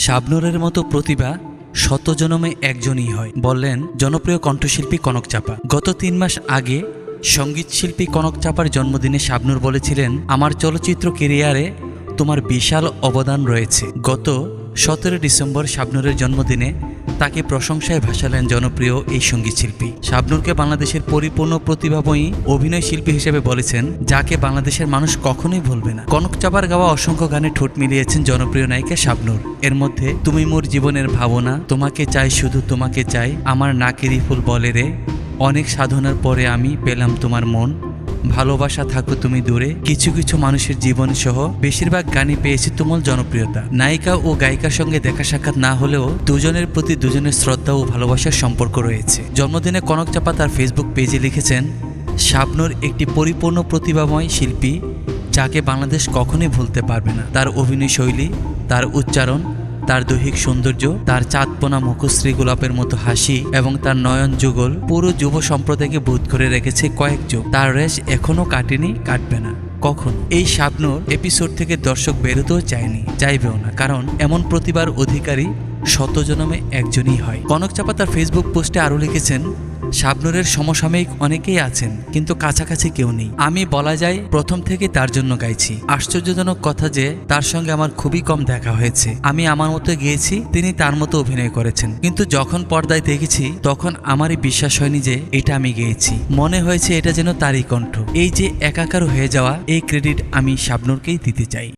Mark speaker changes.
Speaker 1: শাবনূরের মতো প্রতিভা শত জনমে একজনই হয়, বললেন জনপ্রিয় কণ্ঠশিল্পী কনক চাপা। গত ৩ মাস আগে সঙ্গীতশিল্পী কনক চাপার জন্মদিনে শাবনূর বলেছিলেন, আমার চলচ্চিত্র ক্যারিয়ারে তোমার বিশাল অবদান রয়েছে। গত 17 ডিসেম্বর শাবনূরের জন্মদিনে তাকে প্রশংসায় ভাসালেন জনপ্রিয় এই সঙ্গীতশিল্পী। শাবনূরকে বাংলাদেশের পরিপূর্ণ প্রতিভাময়ী অভিনয় শিল্পী হিসেবে বলেছেন, যাকে বাংলাদেশের মানুষ কখনোই ভুলবে না। কনক চাপার গাওয়া অসংখ্য গানে ঠোঁট মিলিয়েছেন জনপ্রিয় নায়িকা শাবনূর। এর মধ্যে তুমি মোর জীবনের ভাবনা, তোমাকে চাই শুধু তোমাকে চাই, আমার নাকেরই ফুল বলে রে, অনেক সাধনার পরে আমি পেলাম তোমার মন, ভালোবাসা থাকো তুমি দূরে, কিছু কিছু মানুষের জীবন সহ বেশিরভাগ গানই পেয়েছে তুমুল জনপ্রিয়তা। নায়িকা ও গায়িকার সঙ্গে দেখা সাক্ষাৎ না হলেও দুজনের প্রতি দুজনের শ্রদ্ধা ও ভালোবাসার সম্পর্ক রয়েছে। জন্মদিনে কনক চাপা তার ফেসবুক পেজে লিখেছেন, শাবনূর একটি পরিপূর্ণ প্রতিভাময় শিল্পী, যাকে বাংলাদেশ কখনোই ভুলতে পারবে না। তার অভিনয় শৈলী, তার উচ্চারণ, তার দৈহিক সৌন্দর্য, তার চাঁদপোনা মুখশ্রী গোলাপের মতো হাসি এবং তার নয়ন যুগল পুরো যুব সম্প্রদায়কে বোধ করে রেখেছে কয়েক যুগ। তার রেশ এখনো কাটেনি, কাটবে না কখন। এই শাবনূর এপিসোড থেকে দর্শক বেরোতেও চায়নি, চাইবেও না, কারণ এমন প্রতিভার অধিকারী শত জনমে একজনই হয়। কনক চাপা তার ফেসবুক পোস্টে আরও লিখেছেন, শাবনূরের সমসাময়িক অনেকেই আছেন, কিন্তু কাছাকাছি কেউ নেই। আমি বলা যায় প্রথম থেকে তার জন্য গাইছি। আশ্চর্যজনক কথা যে তার সঙ্গে আমার খুবই কম দেখা হয়েছে। আমি আমার মতো গিয়েছি, তিনি তার মতো অভিনয় করেছেন, কিন্তু যখন পর্দায় দেখেছি তখন আমারই বিশ্বাস হয়নি যে এটা আমি গেয়েছি। মনে হয়েছে এটা যেন তারই কণ্ঠ। এই যে একাকার হয়ে যাওয়া, এই ক্রেডিট আমি শাবনূরকেই দিতে চাই।